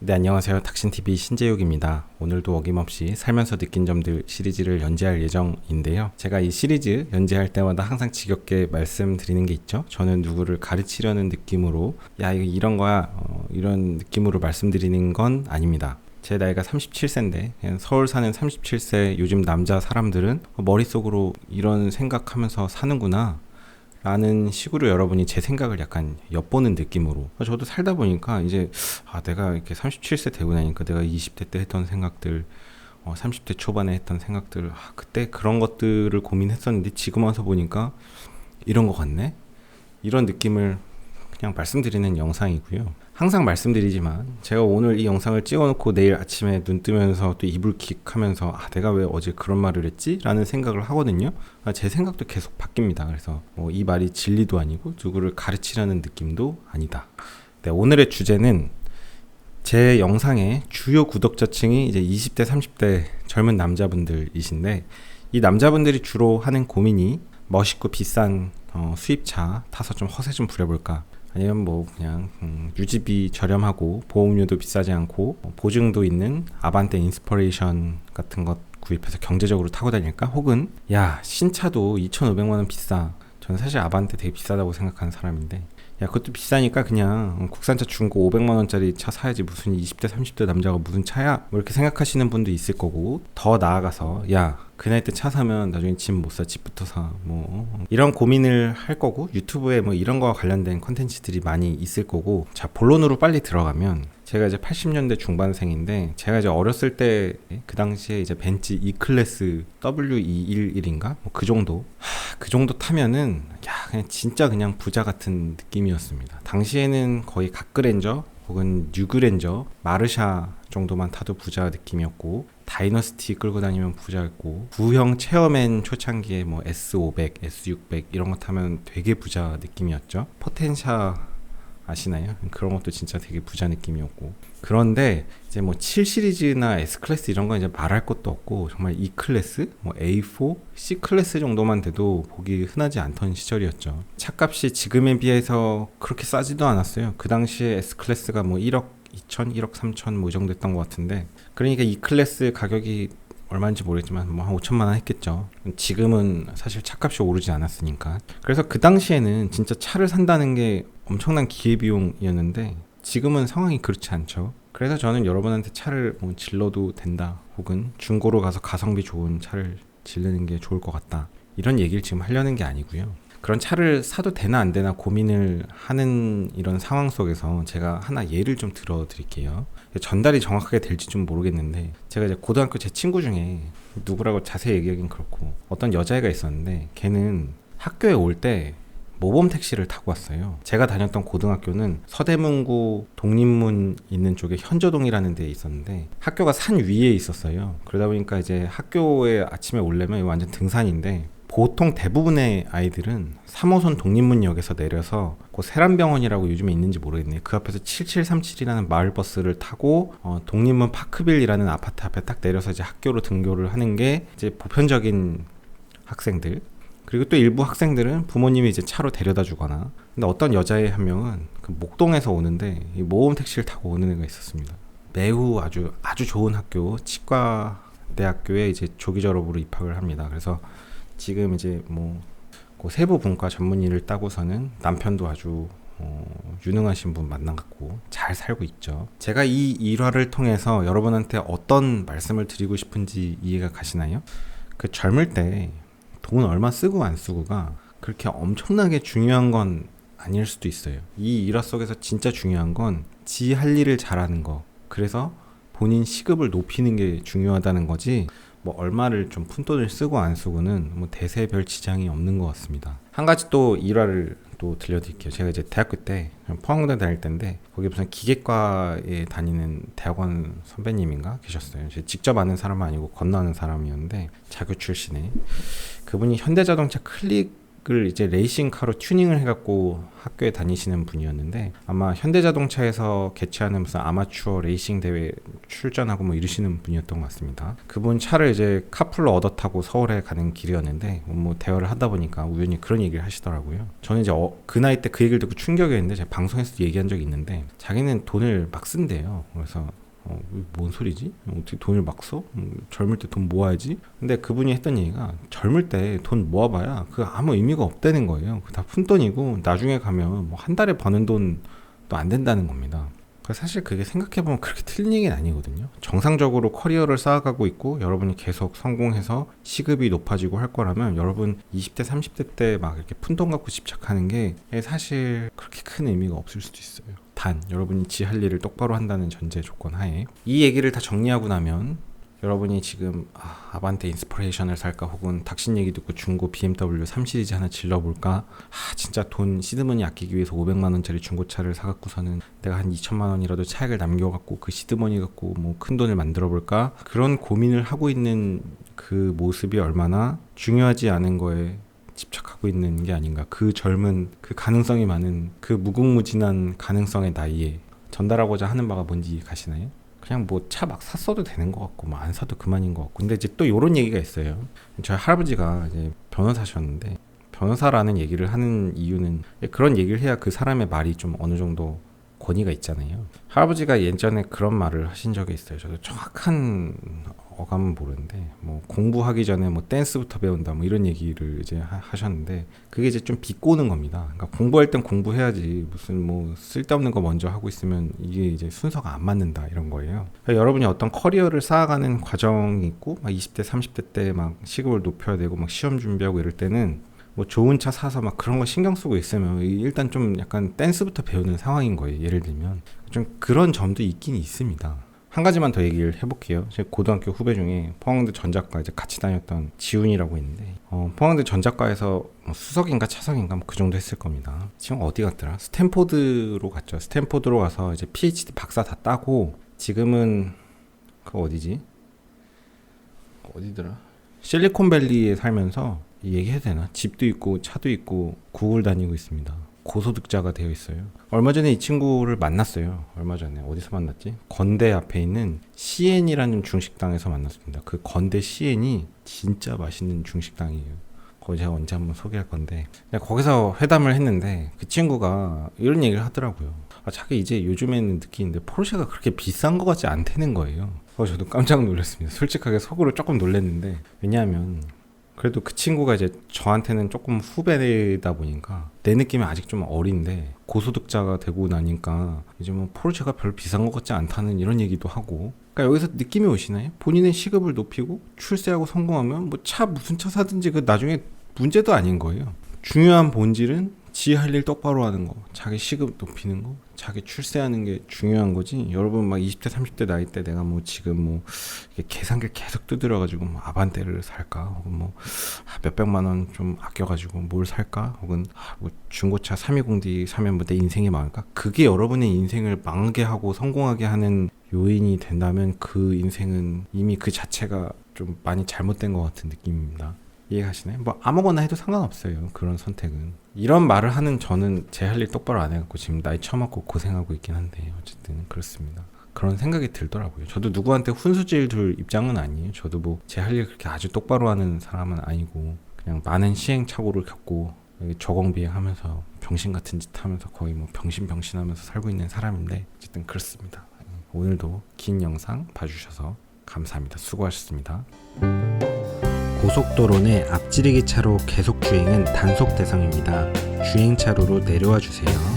네, 안녕하세요. 닥신TV 신재욱입니다. 오늘도 어김없이 살면서 느낀 점들 시리즈를 연재할 예정인데요. 제가 이 시리즈 연재할 때마다 항상 지겹게 말씀드리는 게 있죠. 저는 누구를 가르치려는 느낌으로 야 이거 이런 거야 이런 느낌으로 말씀드리는 건 아닙니다. 제 나이가 37세인데 그냥 서울 사는 37세 요즘 남자 사람들은 머릿속으로 이런 생각하면서 사는구나 라는 식으로 여러분이 제 생각을 약간 엿보는 느낌으로 저도 살다 보니까 이제 내가 이렇게 37세 되고 나니까 내가 20대 때 했던 생각들 30대 초반에 했던 생각들 그때 그런 것들을 고민했었는데 지금 와서 보니까 이런 것 같네 이런 느낌을 그냥 말씀드리는 영상이고요. 항상 말씀드리지만 제가 오늘 이 영상을 찍어놓고 내일 아침에 눈 뜨면서 또 이불킥하면서 내가 왜 어제 그런 말을 했지? 라는 생각을 하거든요. 제 생각도 계속 바뀝니다. 그래서 이 말이 진리도 아니고 누구를 가르치려는 느낌도 아니다. 네, 오늘의 주제는 제 영상의 주요 구독자층이 이제 20대 30대 젊은 남자분들이신데 이 남자분들이 주로 하는 고민이 멋있고 비싼 수입차 타서 좀 허세 좀 부려볼까, 아니면 뭐 그냥 유지비 저렴하고 보험료도 비싸지 않고 보증도 있는 아반떼 인스퍼레이션 같은 것 구입해서 경제적으로 타고 다닐까, 혹은 야 신차도 2,500만원 비싸. 저는 사실 아반떼 되게 비싸다고 생각하는 사람인데 야 그것도 비싸니까 그냥 국산차 중고 500만원짜리 차 사야지 무슨 20대 30대 남자가 무슨 차야, 뭐 이렇게 생각하시는 분도 있을 거고, 더 나아가서 야 그 나이 때 차 사면 나중에 집 못 사, 집부터 사, 뭐 이런 고민을 할 거고, 유튜브에 뭐 이런 거와 관련된 컨텐츠들이 많이 있을 거고. 자, 본론으로 빨리 들어가면 제가 이제 80년대 중반생인데 제가 이제 어렸을 때 그 당시에 이제 벤츠 E클래스 W211인가 뭐 그 정도 그 정도 타면은 그냥 진짜 그냥 부자 같은 느낌이었습니다. 당시에는 거의 갓그랜저 혹은 뉴그랜저, 마르샤 정도만 타도 부자 느낌이었고, 다이너스티 끌고 다니면 부자였고, 구형 체어맨 초창기에 뭐 S500, S600 이런 거 타면 되게 부자 느낌이었죠. 포텐샤 아시나요? 그런 것도 진짜 되게 부자 느낌이었고. 그런데 이제 뭐 7 시리즈나 S 클래스 이런 건 이제 말할 것도 없고, 정말 E 클래스, 뭐 A4, C 클래스 정도만 돼도 보기 흔하지 않던 시절이었죠. 차값이 지금에 비해서 그렇게 싸지도 않았어요. 그 당시에 S 클래스가 뭐 1억 2천, 1억 3천 뭐 이 정도 했던 것 같은데, 그러니까 E 클래스 가격이 얼마인지 모르겠지만 뭐 한 5천만 원 했겠죠. 지금은 사실 차값이 오르지 않았으니까. 그래서 그 당시에는 진짜 차를 산다는 게 엄청난 기회비용이었는데 지금은 상황이 그렇지 않죠. 그래서 저는 여러분한테 차를 뭐 질러도 된다, 혹은 중고로 가서 가성비 좋은 차를 질르는 게 좋을 것 같다, 이런 얘기를 지금 하려는 게 아니고요. 그런 차를 사도 되나 안 되나 고민을 하는 이런 상황 속에서 제가 하나 예를 좀 들어 드릴게요. 전달이 정확하게 될지 좀 모르겠는데, 제가 이제 고등학교 제 친구 중에 누구라고 자세히 얘기하긴 그렇고 어떤 여자애가 있었는데, 걔는 학교에 올 때 모범 택시를 타고 왔어요. 제가 다녔던 고등학교는 서대문구 독립문 있는 쪽에 현저동이라는 데에 있었는데 학교가 산 위에 있었어요. 그러다 보니까 이제 학교에 아침에 오려면 완전 등산인데, 보통 대부분의 아이들은 3호선 독립문역에서 내려서 그 세란병원이라고 요즘에 있는지 모르겠네요. 그 앞에서 7737이라는 마을버스를 타고 독립문 파크빌이라는 아파트 앞에 딱 내려서 이제 학교로 등교를 하는 게 이제 보편적인 학생들. 그리고 또 일부 학생들은 부모님이 이제 차로 데려다 주거나. 근데 어떤 여자애 한 명은 그 목동에서 오는데 이 모범 택시를 타고 오는 애가 있었습니다. 매우 아주 좋은 학교, 치과 대학교에 이제 조기 졸업으로 입학을 합니다. 그래서 지금 이제 뭐 그 세부 분과 전문의를 따고서는 남편도 아주 유능하신 분 만나갖고 잘 살고 있죠. 제가 이 일화를 통해서 여러분한테 어떤 말씀을 드리고 싶은지 이해가 가시나요? 그 젊을 때 돈 얼마 쓰고 안 쓰고가 그렇게 엄청나게 중요한 건 아닐 수도 있어요. 이 일화 속에서 진짜 중요한 건 지 할 일을 잘하는 거, 그래서 본인 시급을 높이는 게 중요하다는 거지, 뭐 얼마를 좀 푼돈을 쓰고 안 쓰고는 뭐 대세 별 지장이 없는 것 같습니다. 한 가지 또 일화를 또 들려드릴게요. 제가 이제 대학교 때 포항대 다닐 때인데 거기 무슨 기계과에 다니는 대학원 선배님인가 계셨어요. 직접 아는 사람은 아니고 건너 아는 사람이었는데 자교 출신에, 그분이 현대자동차 클릭 바이크를 이제 레이싱카로 튜닝을 해갖고 학교에 다니시는 분이었는데 아마 현대자동차에서 개최하는 무슨 아마추어 레이싱 대회 출전하고 뭐 이러시는 분이었던 것 같습니다. 그분 차를 이제 카풀로 얻어 타고 서울에 가는 길이었는데 뭐 대화를 하다 보니까 우연히 그런 얘기를 하시더라고요. 저는 이제 그 나이 때 그 얘기를 듣고 충격이었는데 제가 방송에서 얘기한 적이 있는데 자기는 돈을 막 쓴대요. 그래서 뭔 소리지? 어떻게 돈을 막 써? 젊을 때 돈 모아야지? 근데 그분이 했던 얘기가 젊을 때 돈 모아봐야 그 아무 의미가 없다는 거예요. 다 푼돈이고 나중에 가면 뭐 한 달에 버는 돈도 안 된다는 겁니다. 사실 그게 생각해보면 그렇게 틀린 얘기는 아니거든요. 정상적으로 커리어를 쌓아가고 있고 여러분이 계속 성공해서 시급이 높아지고 할 거라면 여러분 20대 30대 때 막 이렇게 푼돈 갖고 집착하는 게 사실 그렇게 큰 의미가 없을 수도 있어요. 단 여러분이 지 할 일을 똑바로 한다는 전제 조건 하에 이 얘기를 다 정리하고 나면 여러분이 지금 아반떼 인스피레이션을 살까 혹은 닥신 얘기 듣고 중고 BMW 3 시리즈 하나 질러볼까 진짜 돈 시드머니 아끼기 위해서 500만 원짜리 중고차를 사갖고서는 내가 한 2천만 원이라도 차익을 남겨갖고 그 시드머니 갖고 뭐 큰 돈을 만들어 볼까 그런 고민을 하고 있는 그 모습이 얼마나 중요하지 않은 거에 집착하고 있는 게 아닌가. 그 젊은 그 가능성이 많은 그 무궁무진한 가능성의 나이에 전달하고자 하는 바가 뭔지 가시나요? 그냥 뭐 차 막 샀어도 되는 것 같고 뭐 안 사도 그만인 것 같고. 근데 이제 또 이런 얘기가 있어요. 저희 할아버지가 이제 변호사셨는데 변호사라는 얘기를 하는 이유는 그런 얘기를 해야 그 사람의 말이 좀 어느 정도 권위가 있잖아요. 할아버지가 예전에 그런 말을 하신 적이 있어요. 저도 정확한 어감은 모르는데 뭐 공부하기 전에 뭐 댄스부터 배운다 뭐 이런 얘기를 이제 하셨는데 그게 이제 좀 비꼬는 겁니다. 그러니까 공부할 땐 공부해야지 무슨 뭐 쓸데없는 거 먼저 하고 있으면 이게 이제 순서가 안 맞는다 이런 거예요. 그러니까 여러분이 어떤 커리어를 쌓아가는 과정이 있고 막 20대 30대 때 막 시급을 높여야 되고 막 시험 준비하고 이럴 때는 뭐 좋은 차 사서 막 그런 거 신경 쓰고 있으면 일단 좀 약간 댄스부터 배우는 상황인 거예요. 예를 들면 좀 그런 점도 있긴 있습니다. 한 가지만 더 얘기를 해볼게요. 제 고등학교 후배 중에 포항대 전작과 이제 같이 다녔던 지훈이라고 있는데 포항대 전작과에서 뭐 수석인가 차석인가 뭐 그 정도 했을 겁니다. 지금 어디 갔더라? 스탠포드로 갔죠. 스탠포드로 가서 이제 PhD 박사 다 따고 지금은 그 어디지? 어디더라? 실리콘밸리에 살면서 얘기해도 되나? 집도 있고 차도 있고 구글 다니고 있습니다. 고소득자가 되어 있어요. 얼마 전에 이 친구를 만났어요. 얼마 전에 어디서 만났지? 건대 앞에 있는 CN이라는 중식당에서 만났습니다. 그 건대 CN이 진짜 맛있는 중식당이에요. 거기 제가 언제 한번 소개할 건데 거기서 회담을 했는데 그 친구가 이런 얘기를 하더라고요. 자기 이제 요즘에는 느끼는데 포르쉐가 그렇게 비싼 것 같지 않다는 거예요. 저도 깜짝 놀랐습니다. 솔직하게 속으로 조금 놀랐는데 왜냐하면 그래도 그 친구가 이제 저한테는 조금 후배다 보니까 내 느낌이 아직 좀 어린데 고소득자가 되고 나니까 이제 뭐 포르쉐가 별로 비싼 것 같지 않다는 이런 얘기도 하고 그러니까 여기서 느낌이 오시나요? 본인의 시급을 높이고 출세하고 성공하면 뭐 차 무슨 차 사든지 그 나중에 문제도 아닌 거예요. 중요한 본질은 지 할 일 똑바로 하는 거, 자기 시급 높이는 거, 자기 출세하는 게 중요한 거지. 여러분 막 20대 30대 나이 때 내가 뭐 지금 뭐 계산기를 계속 두드려가지고 뭐 아반떼를 살까 혹은 뭐 몇백만 원 좀 아껴가지고 뭘 살까 혹은 뭐 중고차 320D 사면 뭐 내 인생이 망할까. 그게 여러분의 인생을 망하게 하고 성공하게 하는 요인이 된다면 그 인생은 이미 그 자체가 좀 많이 잘못된 것 같은 느낌입니다. 이해가시나요? 뭐 아무거나 해도 상관없어요. 그런 선택은. 이런 말을 하는 저는 제 할 일 똑바로 안 해갖고 지금 나이 처먹고 고생하고 있긴 한데 어쨌든 그렇습니다. 그런 생각이 들더라고요. 저도 누구한테 훈수질 둘 입장은 아니에요. 저도 뭐 제 할 일 그렇게 아주 똑바로 하는 사람은 아니고 그냥 많은 시행착오를 겪고 저공비행하면서 병신 같은 짓 하면서 거의 뭐 병신하면서 살고 있는 사람인데 어쨌든 그렇습니다. 오늘도 긴 영상 봐주셔서 감사합니다. 수고하셨습니다. 고속도로 내 앞지르기 차로 계속 주행은 단속 대상입니다. 주행차로로 내려와 주세요.